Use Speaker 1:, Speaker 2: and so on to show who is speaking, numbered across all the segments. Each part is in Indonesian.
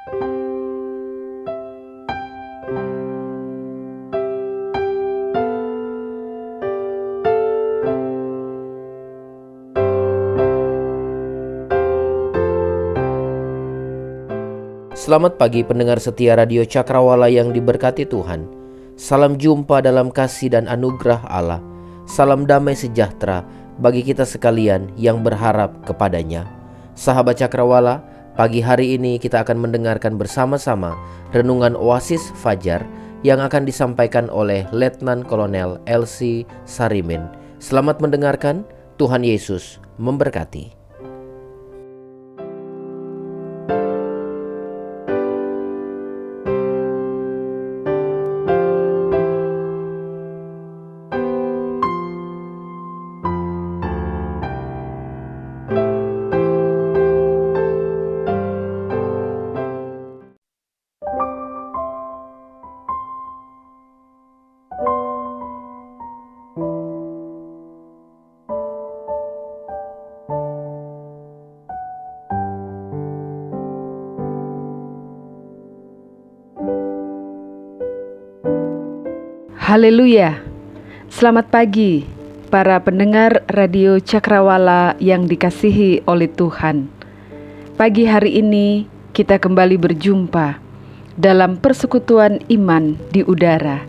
Speaker 1: Selamat pagi pendengar setia Radio Cakrawala yang diberkati Tuhan. Salam jumpa dalam kasih dan anugerah Allah. Salam damai sejahtera bagi kita sekalian yang berharap kepadanya. Sahabat Cakrawala, pagi hari ini kita akan mendengarkan bersama-sama renungan Oasis Fajar yang akan disampaikan oleh Letnan Kolonel Elsie Sarimin. Selamat mendengarkan, Tuhan Yesus memberkati.
Speaker 2: Haleluya. Selamat pagi para pendengar Radio Cakrawala yang dikasihi oleh Tuhan. Pagi hari ini kita kembali berjumpa dalam persekutuan iman di udara,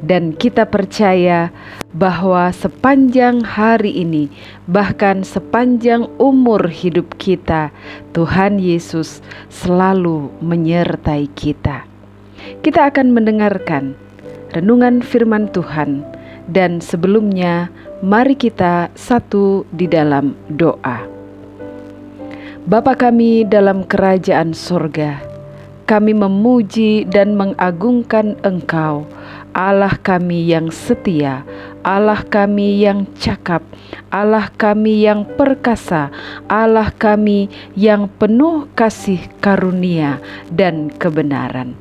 Speaker 2: dan kita percaya bahwa sepanjang hari ini, bahkan sepanjang umur hidup kita, Tuhan Yesus selalu menyertai kita. Kita akan mendengarkan renungan firman Tuhan, dan sebelumnya mari kita satu di dalam doa. Bapa kami dalam kerajaan sorga, kami memuji dan mengagungkan Engkau, Allah kami yang setia, Allah kami yang cakap, Allah kami yang perkasa, Allah kami yang penuh kasih karunia dan kebenaran.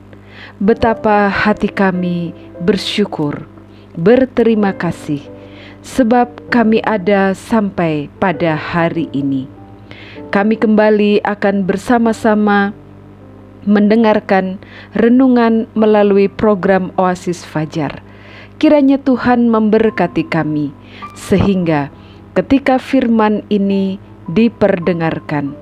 Speaker 2: Betapa hati kami bersyukur, berterima kasih, sebab kami ada sampai pada hari ini. Kami kembali akan bersama-sama mendengarkan renungan melalui program Oasis Fajar. Kiranya Tuhan memberkati kami, sehingga ketika firman ini diperdengarkan,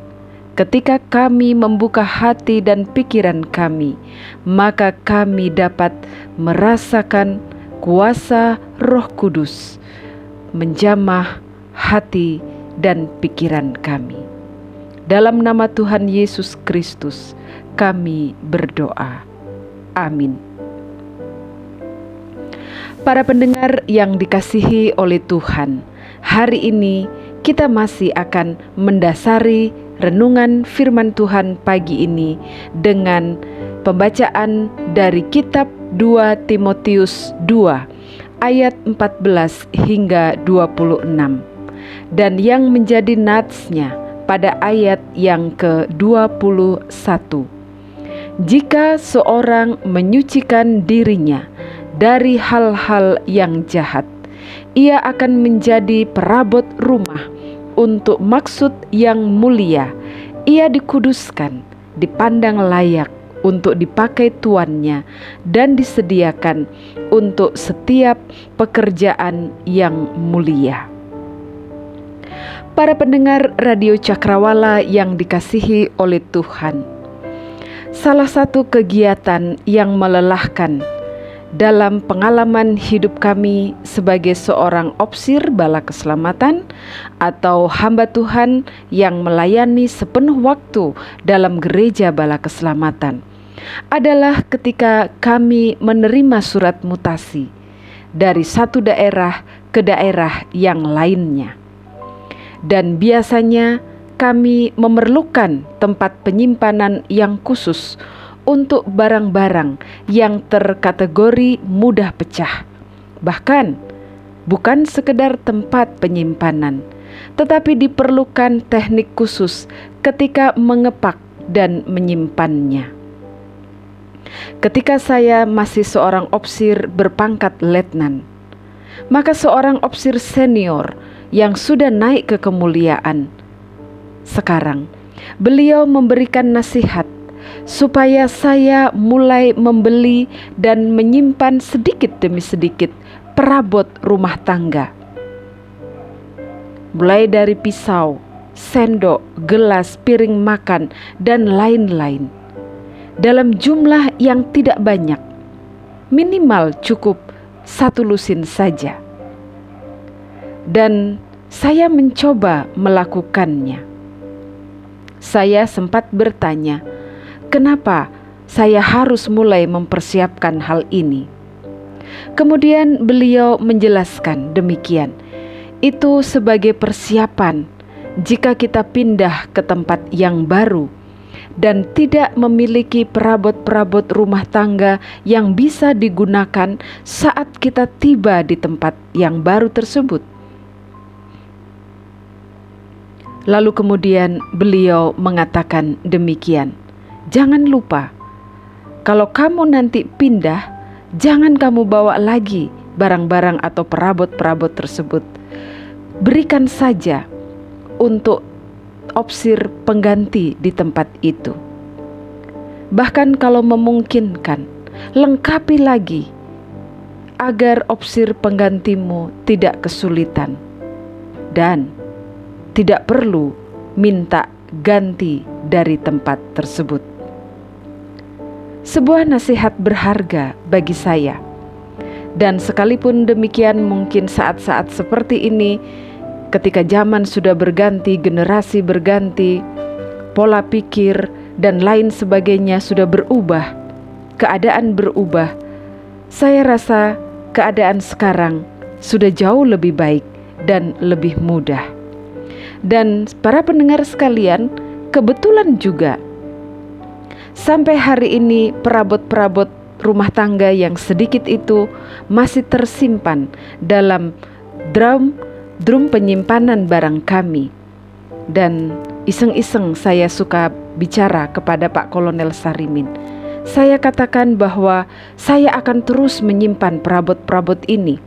Speaker 2: ketika kami membuka hati dan pikiran kami, maka kami dapat merasakan kuasa Roh Kudus menjamah hati dan pikiran kami. Dalam nama Tuhan Yesus Kristus kami berdoa. Amin. Para pendengar yang dikasihi oleh Tuhan, hari ini kita masih akan mendasari renungan firman Tuhan pagi ini dengan pembacaan dari kitab 2 Timotius 2 ayat 14 hingga 26, dan yang menjadi natsnya pada ayat yang ke-21. Jika seorang menyucikan dirinya dari hal-hal yang jahat, ia akan menjadi perabot rumah untuk maksud yang mulia. Ia dikuduskan, dipandang layak untuk dipakai tuannya, dan disediakan untuk setiap pekerjaan yang mulia. Para pendengar Radio Cakrawala yang dikasihi oleh Tuhan, salah satu kegiatan yang melelahkan dalam pengalaman hidup kami sebagai seorang opsir bala keselamatan atau hamba Tuhan yang melayani sepenuh waktu dalam gereja bala keselamatan adalah ketika kami menerima surat mutasi dari satu daerah ke daerah yang lainnya. Dan biasanya kami memerlukan tempat penyimpanan yang khusus untuk barang-barang yang terkategori mudah pecah. Bahkan bukan sekedar tempat penyimpanan, tetapi diperlukan teknik khusus ketika mengepak dan menyimpannya. Ketika saya masih seorang opsir berpangkat letnan, maka seorang opsir senior yang sudah naik ke kemuliaan sekarang, beliau memberikan nasihat supaya saya mulai membeli dan menyimpan sedikit demi sedikit perabot rumah tangga. Mulai dari pisau, sendok, gelas, piring makan, dan lain-lain. Dalam jumlah yang tidak banyak, minimal cukup 1 lusin saja. Dan saya mencoba melakukannya. Saya sempat bertanya, kenapa saya harus mulai mempersiapkan hal ini? Kemudian beliau menjelaskan demikian, itu sebagai persiapan jika kita pindah ke tempat yang baru dan tidak memiliki perabot-perabot rumah tangga yang bisa digunakan saat kita tiba di tempat yang baru tersebut. Lalu kemudian beliau mengatakan demikian, jangan lupa, kalau kamu nanti pindah, jangan kamu bawa lagi barang-barang atau perabot-perabot tersebut. Berikan saja untuk opsir pengganti di tempat itu. Bahkan kalau memungkinkan, lengkapi lagi agar opsir penggantimu tidak kesulitan dan tidak perlu minta ganti dari tempat tersebut. Sebuah nasihat berharga bagi saya. Dan sekalipun demikian, mungkin saat-saat seperti ini, ketika zaman sudah berganti, generasi berganti, pola pikir dan lain sebagainya sudah berubah, keadaan berubah, saya rasa keadaan sekarang sudah jauh lebih baik dan lebih mudah. Dan para pendengar sekalian, kebetulan juga sampai hari ini perabot-perabot rumah tangga yang sedikit itu masih tersimpan dalam drum penyimpanan barang kami. Dan iseng-iseng saya suka bicara kepada Pak Kolonel Sarimin. Saya katakan bahwa saya akan terus menyimpan perabot-perabot ini.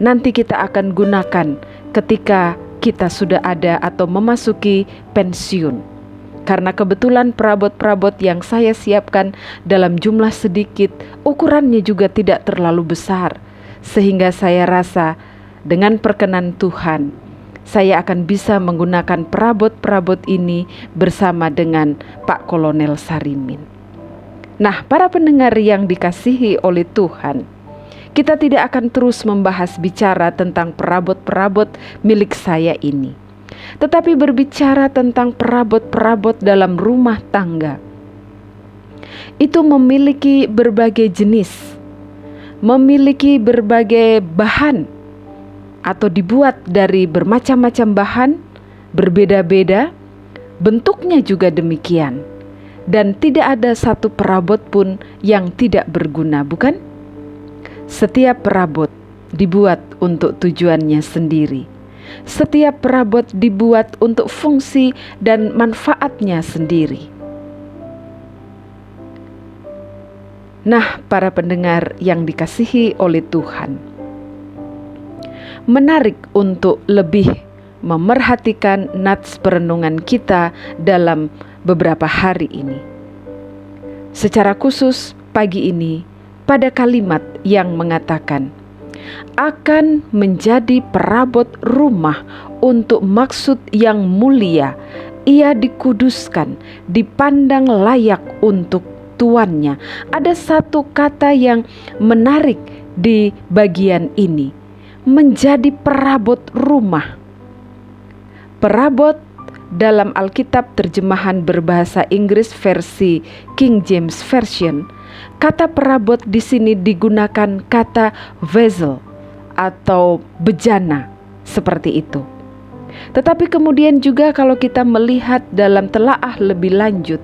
Speaker 2: Nanti kita akan gunakan ketika kita sudah ada atau memasuki pensiun. Karena kebetulan perabot-perabot yang saya siapkan dalam jumlah sedikit, ukurannya juga tidak terlalu besar. Sehingga saya rasa dengan perkenan Tuhan, saya akan bisa menggunakan perabot-perabot ini bersama dengan Pak Kolonel Sarimin. Nah, para pendengar yang dikasihi oleh Tuhan, kita tidak akan terus membahas bicara tentang perabot-perabot milik saya ini, tetapi berbicara tentang perabot-perabot dalam rumah tangga. Itu memiliki berbagai jenis, memiliki berbagai bahan, atau dibuat dari bermacam-macam bahan, berbeda-beda, bentuknya juga demikian. Dan tidak ada satu perabot pun yang tidak berguna, bukan? Setiap perabot dibuat untuk tujuannya sendiri. Setiap perabot dibuat untuk fungsi dan manfaatnya sendiri. Nah, para pendengar yang dikasihi oleh Tuhan, menarik untuk lebih memerhatikan nats perenungan kita dalam beberapa hari ini. Secara khusus pagi ini, pada kalimat yang mengatakan, akan menjadi perabot rumah untuk maksud yang mulia, ia dikuduskan, dipandang layak untuk tuannya. Ada satu kata yang menarik di bagian ini, menjadi perabot rumah. Perabot dalam Alkitab terjemahan berbahasa Inggris versi King James Version, kata perabot di sini digunakan kata vessel atau bejana, seperti itu. Tetapi kemudian juga kalau kita melihat dalam telaah lebih lanjut,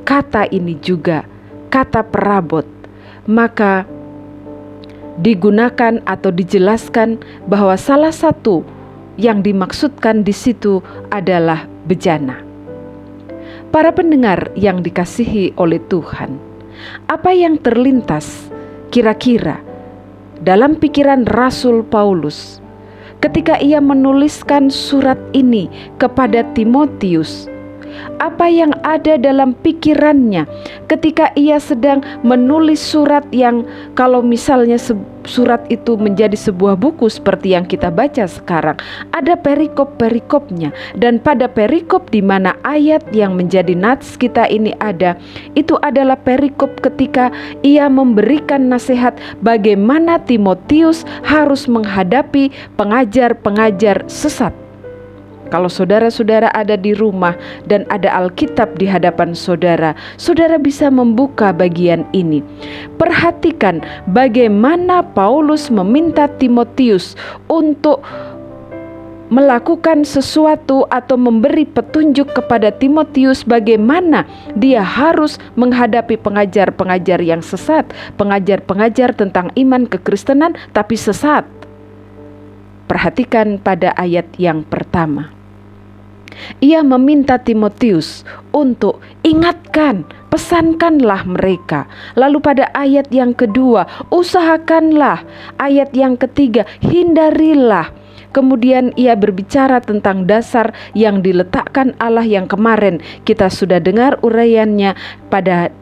Speaker 2: kata ini juga kata perabot, maka digunakan atau dijelaskan bahwa salah satu yang dimaksudkan di situ adalah bejana. Para pendengar yang dikasihi oleh Tuhan, apa yang terlintas kira-kira dalam pikiran Rasul Paulus ketika ia menuliskan surat ini kepada Timotius, apa yang ada dalam pikirannya ketika ia sedang menulis surat yang kalau misalnya surat itu menjadi sebuah buku seperti yang kita baca sekarang, ada perikop-perikopnya. Dan pada perikop di mana ayat yang menjadi nats kita ini ada, itu adalah perikop ketika ia memberikan nasihat bagaimana Timotius harus menghadapi pengajar-pengajar sesat. Kalau saudara-saudara ada di rumah dan ada Alkitab di hadapan saudara, saudara bisa membuka bagian ini. Perhatikan bagaimana Paulus meminta Timotius untuk melakukan sesuatu atau memberi petunjuk kepada Timotius bagaimana dia harus menghadapi pengajar-pengajar yang sesat, pengajar-pengajar tentang iman kekristenan tapi sesat. Perhatikan pada ayat yang pertama. Ia meminta Timotius untuk ingatkan, pesankanlah mereka. Lalu pada ayat yang kedua, usahakanlah. Ayat yang ketiga, hindarilah. Kemudian ia berbicara tentang dasar yang diletakkan Allah yang kemarin kita sudah dengar uraiannya pada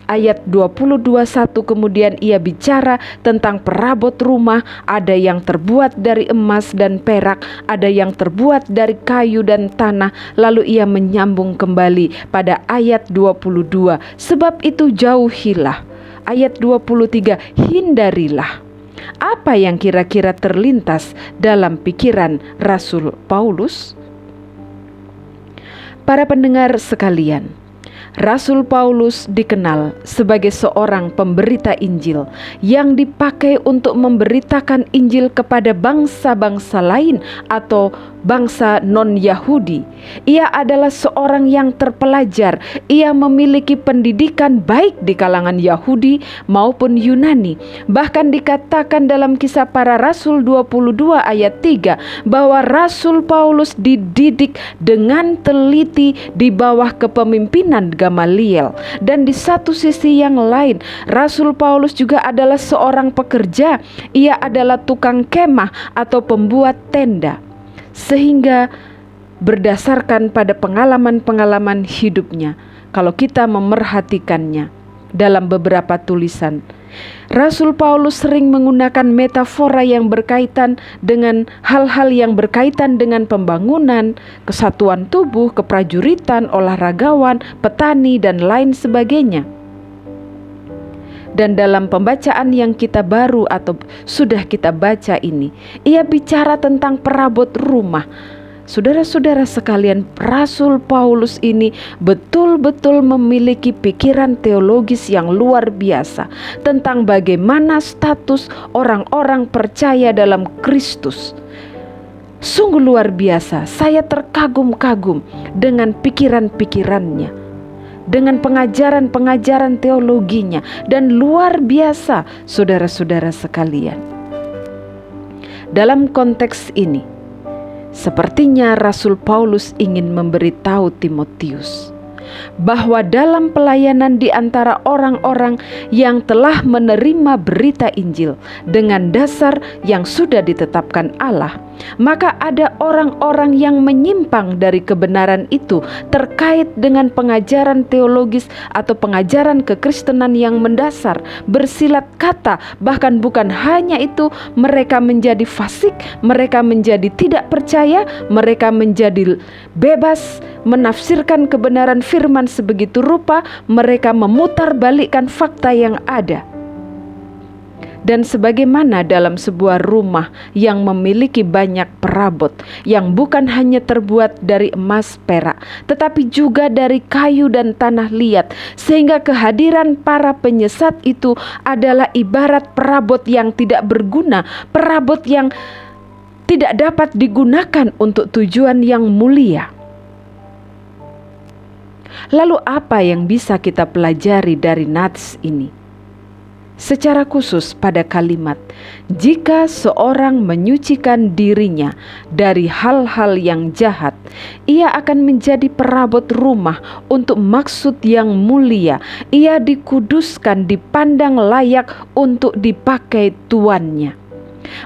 Speaker 2: ayat 22:1 kemudian ia bicara tentang perabot rumah, ada yang terbuat dari emas dan perak, ada yang terbuat dari kayu dan tanah. Lalu ia menyambung kembali pada ayat 22, sebab itu jauhilah. Ayat 23, hindarilah. Apa yang kira-kira terlintas dalam pikiran Rasul Paulus? Para pendengar sekalian, Rasul Paulus dikenal sebagai seorang pemberita Injil yang dipakai untuk memberitakan Injil kepada bangsa-bangsa lain atau bangsa non-Yahudi. Ia adalah seorang yang terpelajar. Ia memiliki pendidikan baik di kalangan Yahudi maupun Yunani. Bahkan dikatakan dalam Kisah Para Rasul 22 ayat 3 bahwa Rasul Paulus dididik dengan teliti di bawah kepemimpinan Gamaliel. Dan di satu sisi yang lain, Rasul Paulus juga adalah seorang pekerja. Ia adalah tukang kemah atau pembuat tenda. Sehingga berdasarkan pada pengalaman-pengalaman hidupnya, kalau kita memerhatikannya dalam beberapa tulisan, Rasul Paulus sering menggunakan metafora yang berkaitan dengan hal-hal yang berkaitan dengan pembangunan, kesatuan tubuh, keprajuritan, olahragawan, petani, dan lain sebagainya. Dan dalam pembacaan yang kita baru atau sudah kita baca ini, ia bicara tentang perabot rumah. Saudara-saudara sekalian, Rasul Paulus ini betul-betul memiliki pikiran teologis yang luar biasa tentang bagaimana status orang-orang percaya dalam Kristus. Sungguh luar biasa, saya terkagum-kagum dengan pikiran-pikirannya, dengan pengajaran-pengajaran teologinya, dan luar biasa saudara-saudara sekalian. Dalam konteks ini, sepertinya Rasul Paulus ingin memberitahu Timotius bahwa dalam pelayanan di antara orang-orang yang telah menerima berita Injil dengan dasar yang sudah ditetapkan Allah, maka ada orang-orang yang menyimpang dari kebenaran itu terkait dengan pengajaran teologis atau pengajaran kekristenan yang mendasar, bersilat kata. Bahkan bukan hanya itu, mereka menjadi fasik, mereka menjadi tidak percaya, mereka menjadi bebas menafsirkan kebenaran firman sebegitu rupa, mereka memutarbalikkan fakta yang ada. Dan sebagaimana dalam sebuah rumah yang memiliki banyak perabot yang bukan hanya terbuat dari emas perak, tetapi juga dari kayu dan tanah liat, sehingga kehadiran para penyesat itu adalah ibarat perabot yang tidak berguna, perabot yang tidak dapat digunakan untuk tujuan yang mulia. Lalu apa yang bisa kita pelajari dari nats ini? Secara khusus pada kalimat, jika seorang menyucikan dirinya dari hal-hal yang jahat, ia akan menjadi perabot rumah untuk maksud yang mulia. Ia dikuduskan, dipandang layak untuk dipakai tuannya.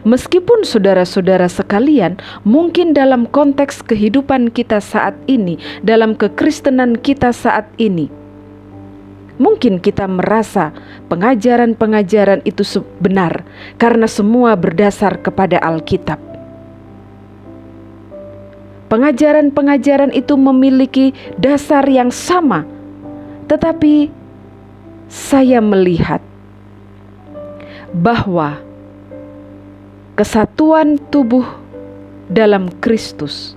Speaker 2: Meskipun saudara-saudara sekalian, mungkin dalam konteks kehidupan kita saat ini, dalam kekristenan kita saat ini, mungkin kita merasa pengajaran-pengajaran itu benar karena semua berdasar kepada Alkitab. Pengajaran-pengajaran itu memiliki dasar yang sama, tetapi saya melihat bahwa kesatuan tubuh dalam Kristus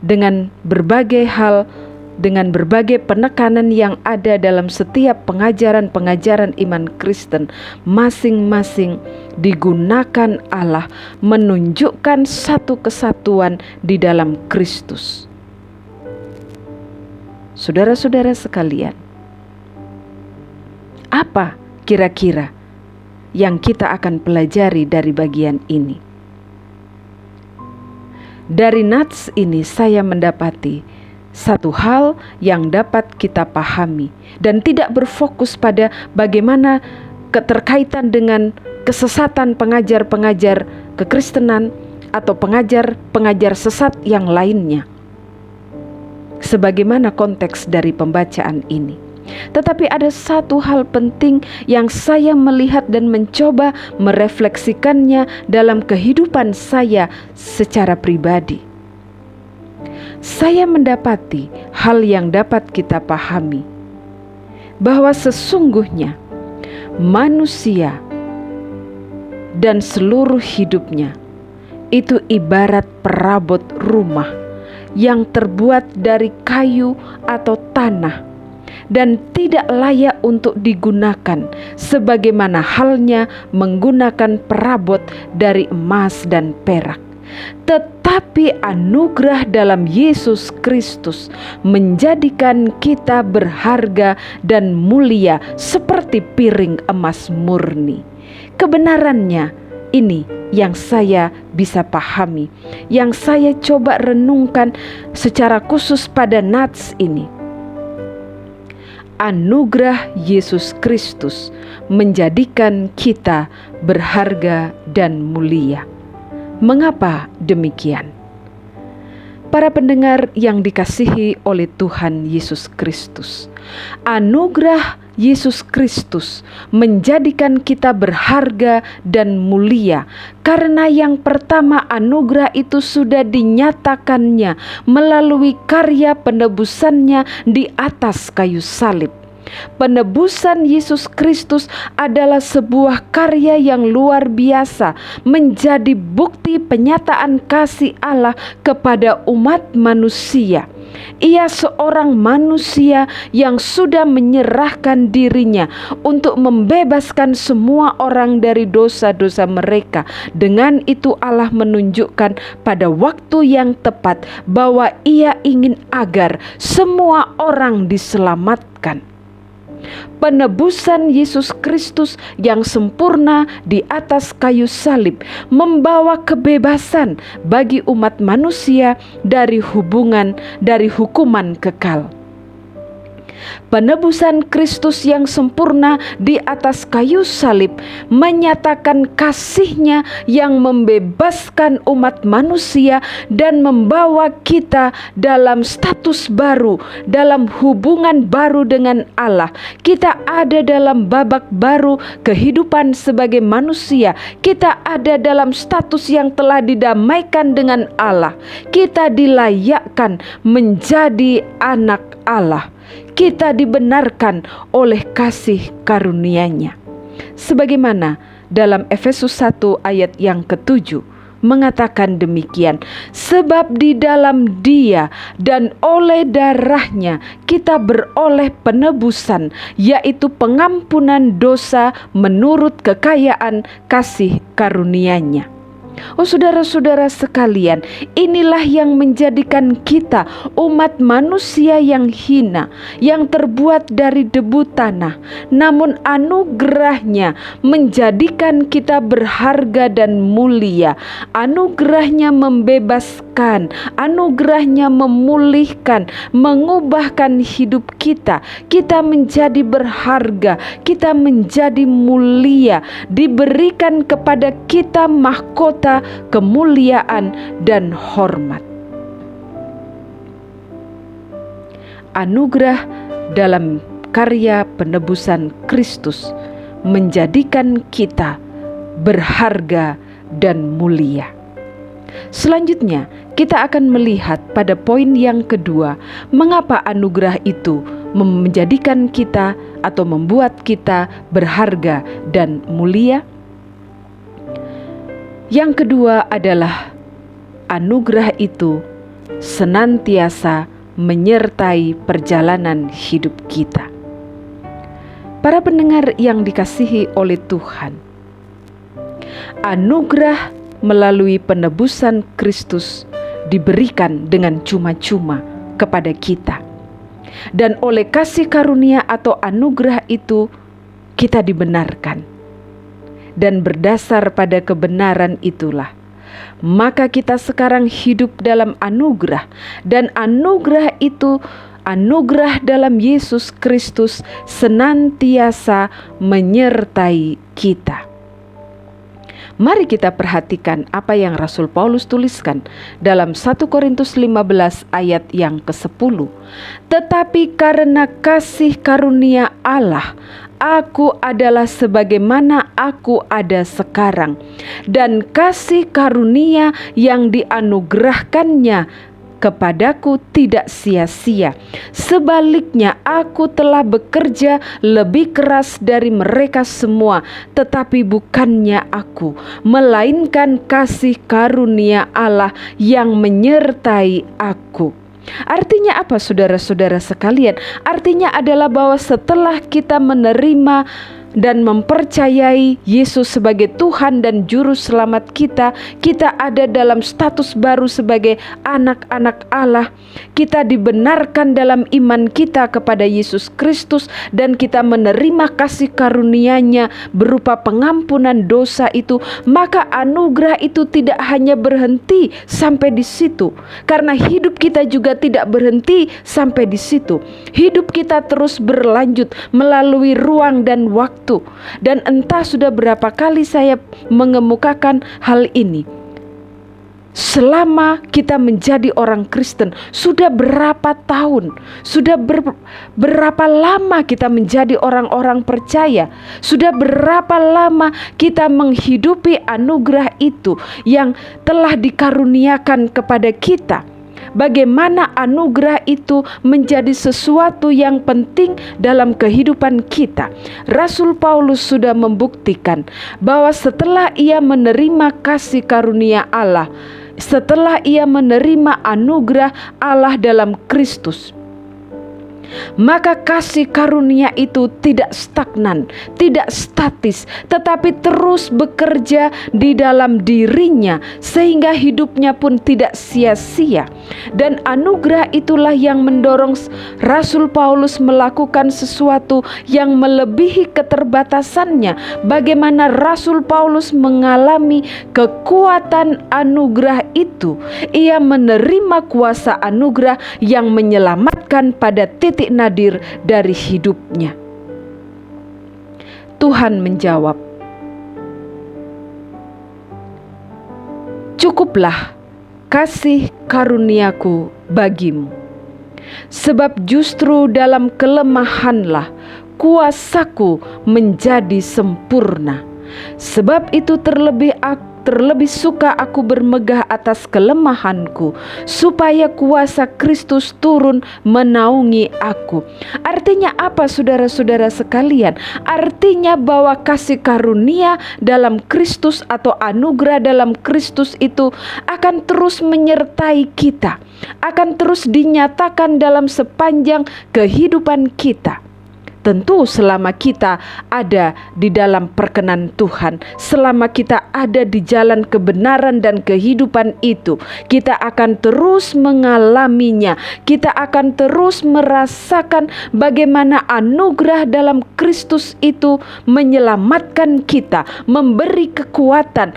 Speaker 2: dengan berbagai hal, dengan berbagai penekanan yang ada dalam setiap pengajaran-pengajaran iman Kristen, masing-masing digunakan Allah menunjukkan satu kesatuan di dalam Kristus. Saudara-saudara sekalian, apa kira-kira yang kita akan pelajari dari bagian ini? Dari nats ini saya mendapati satu hal yang dapat kita pahami dan tidak berfokus pada bagaimana keterkaitan dengan kesesatan pengajar-pengajar kekristenan atau pengajar-pengajar sesat yang lainnya, sebagaimana konteks dari pembacaan ini. Tetapi ada satu hal penting yang saya melihat dan mencoba merefleksikannya dalam kehidupan saya secara pribadi. Saya mendapati hal yang dapat kita pahami, bahwa sesungguhnya manusia dan seluruh hidupnya itu ibarat perabot rumah yang terbuat dari kayu atau tanah dan tidak layak untuk digunakan sebagaimana halnya menggunakan perabot dari emas dan perak. Tetapi anugerah dalam Yesus Kristus menjadikan kita berharga dan mulia seperti piring emas murni. Kebenarannya ini yang saya bisa pahami, yang saya coba renungkan secara khusus pada nats ini. Anugerah Yesus Kristus menjadikan kita berharga dan mulia. Mengapa demikian? Para pendengar yang dikasihi oleh Tuhan Yesus Kristus, anugerah Yesus Kristus menjadikan kita berharga dan mulia karena yang pertama, anugerah itu sudah dinyatakannya melalui karya penebusannya di atas kayu salib. Penebusan Yesus Kristus adalah sebuah karya yang luar biasa, menjadi bukti penyataan kasih Allah kepada umat manusia. Ia seorang manusia yang sudah menyerahkan dirinya untuk membebaskan semua orang dari dosa-dosa mereka. Dengan itu Allah menunjukkan pada waktu yang tepat bahwa Ia ingin agar semua orang diselamatkan. Penebusan Yesus Kristus yang sempurna di atas kayu salib membawa kebebasan bagi umat manusia dari hukuman kekal. Penebusan Kristus yang sempurna di atas kayu salib menyatakan kasih-Nya yang membebaskan umat manusia dan membawa kita dalam status baru, dalam hubungan baru dengan Allah. Kita ada dalam babak baru kehidupan sebagai manusia. Kita ada dalam status yang telah didamaikan dengan Allah. Kita dilayakkan menjadi anak Allah. Kita dibenarkan oleh kasih karunia-Nya. Sebagaimana dalam Efesus 1 ayat yang ke-7 mengatakan demikian, sebab di dalam Dia dan oleh darah-Nya kita beroleh penebusan, yaitu pengampunan dosa menurut kekayaan kasih karunia-Nya. Oh saudara-saudara sekalian, inilah yang menjadikan kita umat manusia yang hina, yang terbuat dari debu tanah. Namun anugerah-Nya menjadikan kita berharga dan mulia. Anugerah-Nya membebaskan menyelamatkan, anugerahnya memulihkan, mengubahkan hidup kita. Kita menjadi berharga, kita menjadi mulia, diberikan kepada kita mahkota kemuliaan dan hormat. Anugerah dalam karya penebusan Kristus menjadikan kita berharga dan mulia. Selanjutnya, kita akan melihat pada poin yang kedua, mengapa anugerah itu menjadikan kita atau membuat kita berharga dan mulia. Yang kedua adalah anugerah itu senantiasa menyertai perjalanan hidup kita. Para pendengar yang dikasihi oleh Tuhan, anugerah melalui penebusan Kristus diberikan dengan cuma-cuma kepada kita. Dan oleh kasih karunia atau anugerah itu kita dibenarkan. Dan berdasar pada kebenaran itulah, maka kita sekarang hidup dalam anugerah, dan anugerah itu, anugerah dalam Yesus Kristus senantiasa menyertai kita. Mari kita perhatikan apa yang Rasul Paulus tuliskan dalam 1 Korintus 15 ayat yang ke-10. Tetapi karena kasih karunia Allah, aku adalah sebagaimana aku ada sekarang, dan kasih karunia yang dianugerahkannya kepadaku tidak sia-sia. Sebaliknya, aku telah bekerja lebih keras dari mereka semua, tetapi bukannya aku, melainkan kasih karunia Allah yang menyertai aku. Artinya apa, saudara-saudara sekalian? Artinya adalah bahwa setelah kita menerima dan mempercayai Yesus sebagai Tuhan dan Juru Selamat kita, kita ada dalam status baru sebagai anak-anak Allah. Kita dibenarkan dalam iman kita kepada Yesus Kristus, dan kita menerima kasih karunia-Nya berupa pengampunan dosa itu. Maka anugerah itu tidak hanya berhenti sampai di situ, karena hidup kita juga tidak berhenti sampai di situ. Hidup kita terus berlanjut melalui ruang dan waktu. Dan entah sudah berapa kali saya mengemukakan hal ini. Selama kita menjadi orang Kristen, sudah berapa tahun, sudah berapa lama kita menjadi orang-orang percaya, sudah berapa lama kita menghidupi anugerah itu yang telah dikaruniakan kepada kita. Bagaimana anugerah itu menjadi sesuatu yang penting dalam kehidupan kita. Rasul Paulus sudah membuktikan bahwa setelah ia menerima kasih karunia Allah, setelah ia menerima anugerah Allah dalam Kristus, maka kasih karunia itu tidak stagnan, tidak statis, tetapi terus bekerja di dalam dirinya, sehingga hidupnya pun tidak sia-sia. Dan anugerah itulah yang mendorong Rasul Paulus melakukan sesuatu yang melebihi keterbatasannya. Bagaimana Rasul Paulus mengalami kekuatan anugerah itu? Ia menerima kuasa anugerah yang menyelamatkan pada titik nadir dari hidupnya. Tuhan menjawab, "Cukuplah kasih karuniaku bagimu, sebab justru dalam kelemahanlah kuasaku menjadi sempurna. Sebab itu terlebih suka aku bermegah atas kelemahanku, supaya kuasa Kristus turun menaungi aku." Artinya apa, saudara-saudara sekalian? Artinya bahwa kasih karunia dalam Kristus atau anugerah dalam Kristus itu akan terus menyertai kita, akan terus dinyatakan dalam sepanjang kehidupan kita. Tentu selama kita ada di dalam perkenan Tuhan, selama kita ada di jalan kebenaran dan kehidupan itu, kita akan terus mengalaminya. Kita akan terus merasakan bagaimana anugerah dalam Kristus itu menyelamatkan kita, memberi kekuatan,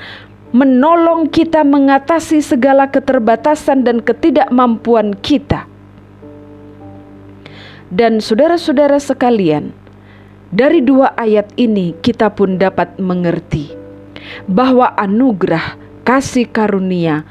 Speaker 2: menolong kita mengatasi segala keterbatasan dan ketidakmampuan kita. Dan saudara-saudara sekalian, dari 2 ayat ini kita pun dapat mengerti bahwa anugerah kasih karunia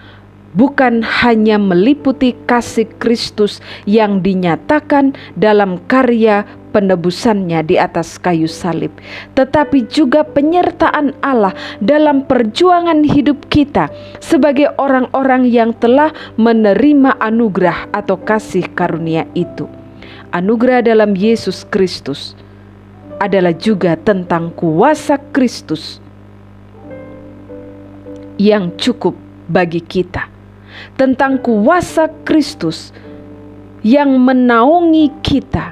Speaker 2: bukan hanya meliputi kasih Kristus yang dinyatakan dalam karya penebusannya di atas kayu salib, tetapi juga penyertaan Allah dalam perjuangan hidup kita sebagai orang-orang yang telah menerima anugerah atau kasih karunia itu. Anugerah dalam Yesus Kristus adalah juga tentang kuasa Kristus yang cukup bagi kita, tentang kuasa Kristus yang menaungi kita,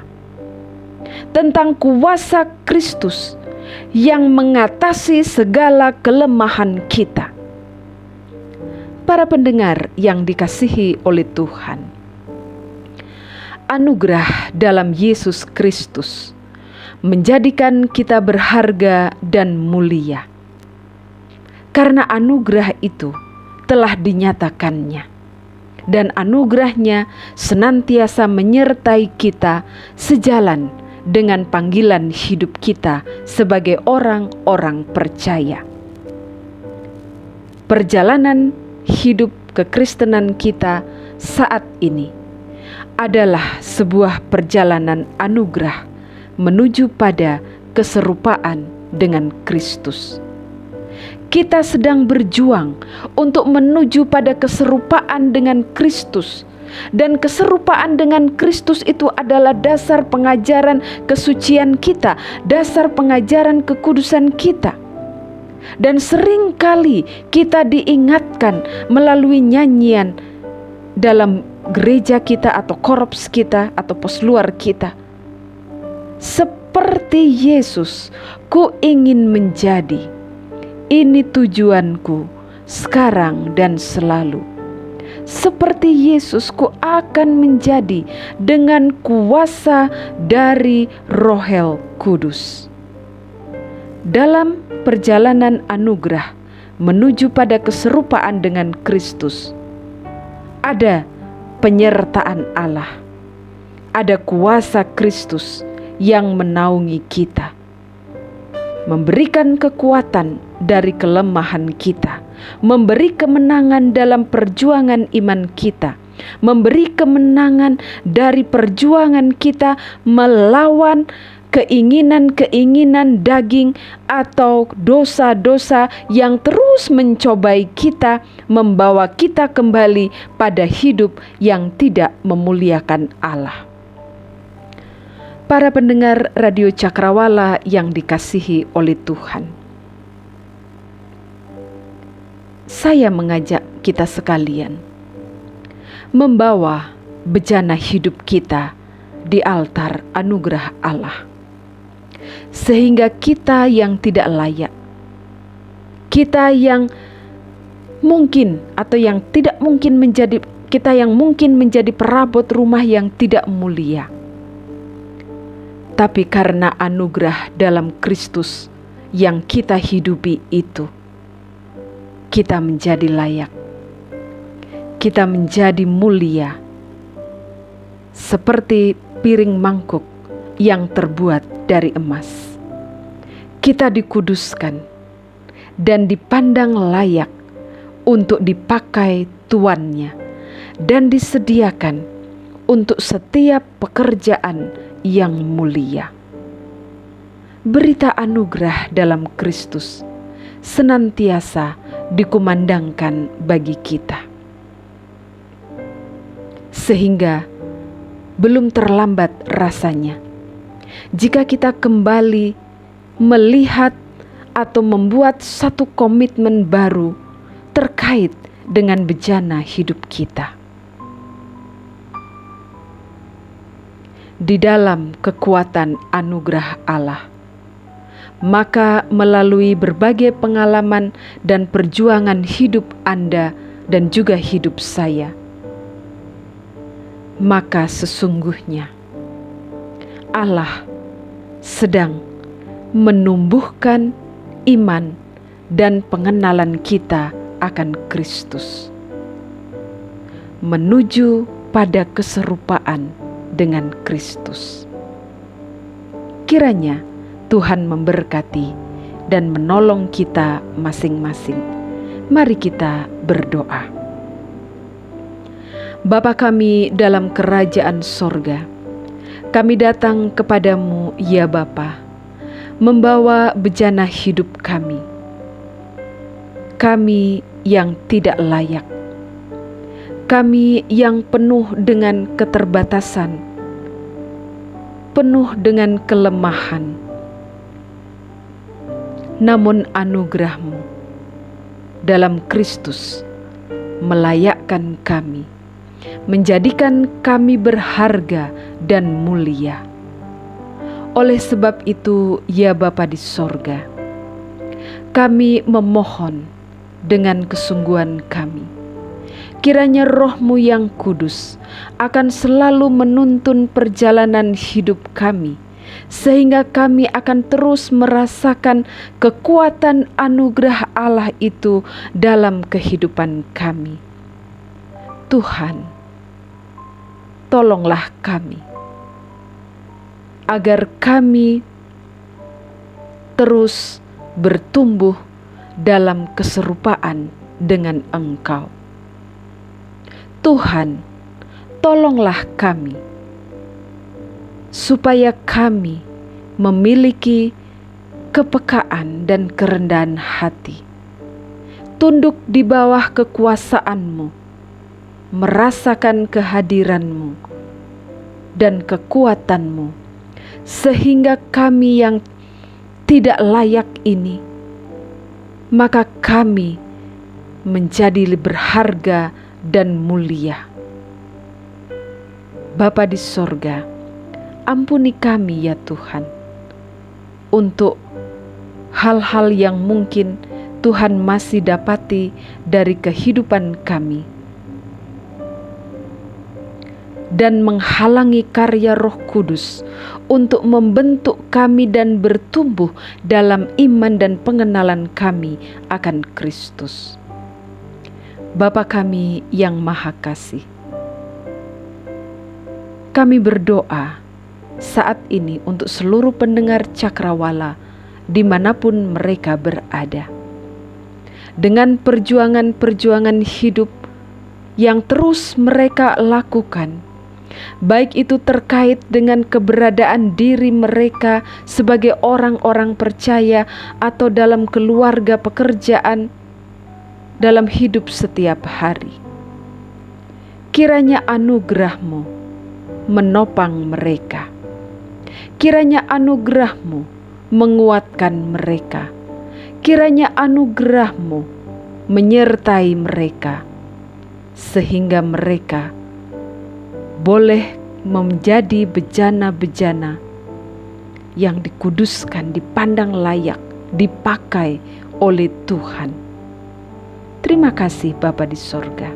Speaker 2: tentang kuasa Kristus yang mengatasi segala kelemahan kita. Para pendengar yang dikasihi oleh Tuhan, anugerah dalam Yesus Kristus menjadikan kita berharga dan mulia, karena anugerah itu telah dinyatakannya, dan anugerahnya senantiasa menyertai kita sejalan dengan panggilan hidup kita sebagai orang-orang percaya. Perjalanan hidup kekristenan kita saat ini adalah sebuah perjalanan anugerah menuju pada keserupaan dengan Kristus. Kita sedang berjuang untuk menuju pada keserupaan dengan Kristus. Dan keserupaan dengan Kristus itu adalah dasar pengajaran kesucian kita, dasar pengajaran kekudusan kita. Dan seringkali kita diingatkan melalui nyanyian dalam gereja kita atau korps kita atau posluar kita. Seperti Yesus, ku ingin menjadi. Ini tujuanku sekarang dan selalu. Seperti Yesus, ku akan menjadi dengan kuasa dari Roh Kudus. Dalam perjalanan anugerah menuju pada keserupaan dengan Kristus, ada penyertaan Allah, ada kuasa Kristus yang menaungi kita, memberikan kekuatan dari kelemahan kita, memberi kemenangan dalam perjuangan iman kita, memberi kemenangan dari perjuangan kita melawan keinginan-keinginan daging atau dosa-dosa yang terus mencobai kita, membawa kita kembali pada hidup yang tidak memuliakan Allah. Para pendengar Radio Cakrawala yang dikasihi oleh Tuhan, saya mengajak kita sekalian membawa bejana hidup kita di altar anugerah Allah, sehingga kita yang tidak layak, kita yang mungkin atau yang tidak mungkin menjadi, kita yang mungkin menjadi perabot rumah yang tidak mulia, tapi karena anugerah dalam Kristus yang kita hidupi itu, kita menjadi layak, kita menjadi mulia, seperti piring mangkuk yang terbuat dari emas. Kita dikuduskan dan dipandang layak untuk dipakai tuannya dan disediakan untuk setiap pekerjaan yang mulia. Berita anugerah dalam Kristus senantiasa dikumandangkan bagi kita, sehingga belum terlambat rasanya jika kita kembali melihat atau membuat satu komitmen baru terkait dengan bejana hidup kita. Di dalam kekuatan anugerah Allah, maka melalui berbagai pengalaman dan perjuangan hidup Anda dan juga hidup saya, maka sesungguhnya Allah sedang menumbuhkan iman dan pengenalan kita akan Kristus, menuju pada keserupaan dengan Kristus. Kiranya Tuhan memberkati dan menolong kita masing-masing. Mari kita berdoa. Bapa kami dalam kerajaan sorga, kami datang kepadamu ya Bapa, membawa bejana hidup kami. Kami yang tidak layak, kami yang penuh dengan keterbatasan, penuh dengan kelemahan. Namun anugerah-Mu dalam Kristus melayakkan kami, menjadikan kami berharga dan mulia. Oleh sebab itu, ya Bapa di sorga, kami memohon dengan kesungguhan kami, kiranya Roh-Mu yang kudus akan selalu menuntun perjalanan hidup kami, sehingga kami akan terus merasakan kekuatan anugerah Allah itu dalam kehidupan kami. Tuhan, tolonglah kami, agar kami terus bertumbuh dalam keserupaan dengan Engkau. Tuhan, tolonglah kami, supaya kami memiliki kepekaan dan kerendahan hati, tunduk di bawah kekuasaan-Mu, merasakan kehadiran-Mu dan kekuatan-Mu, sehingga kami yang tidak layak ini, maka kami menjadi berharga dan mulia. Bapa di sorga, ampuni kami ya Tuhan, untuk hal-hal yang mungkin Tuhan masih dapati dari kehidupan kami, dan menghalangi karya Roh Kudus untuk membentuk kami dan bertumbuh dalam iman dan pengenalan kami akan Kristus. Bapa kami yang Maha Kasih, kami berdoa saat ini untuk seluruh pendengar Cakrawala dimanapun mereka berada, dengan perjuangan-perjuangan hidup yang terus mereka lakukan, baik itu terkait dengan keberadaan diri mereka sebagai orang-orang percaya atau dalam keluarga, pekerjaan, dalam hidup setiap hari. Kiranya anugerah-Mu menopang mereka, kiranya anugerah-Mu menguatkan mereka, kiranya anugerah-Mu menyertai mereka, sehingga mereka boleh menjadi bejana-bejana yang dikuduskan, dipandang layak, dipakai oleh Tuhan. Terima kasih Bapa di sorga.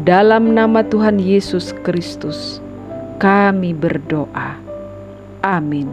Speaker 2: Dalam nama Tuhan Yesus Kristus kami berdoa. Amin.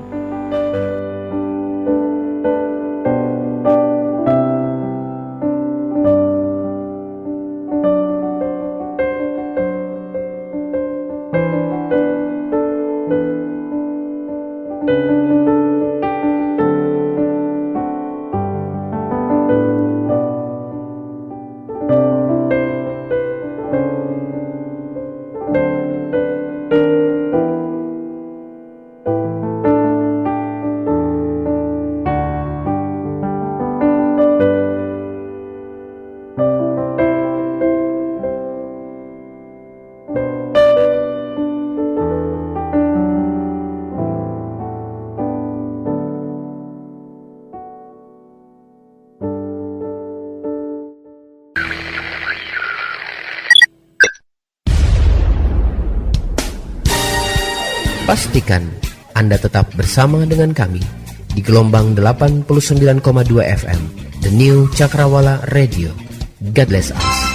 Speaker 1: Pastikan Anda tetap bersama dengan kami di gelombang 89,2 FM, The New Cakrawala Radio. God bless us.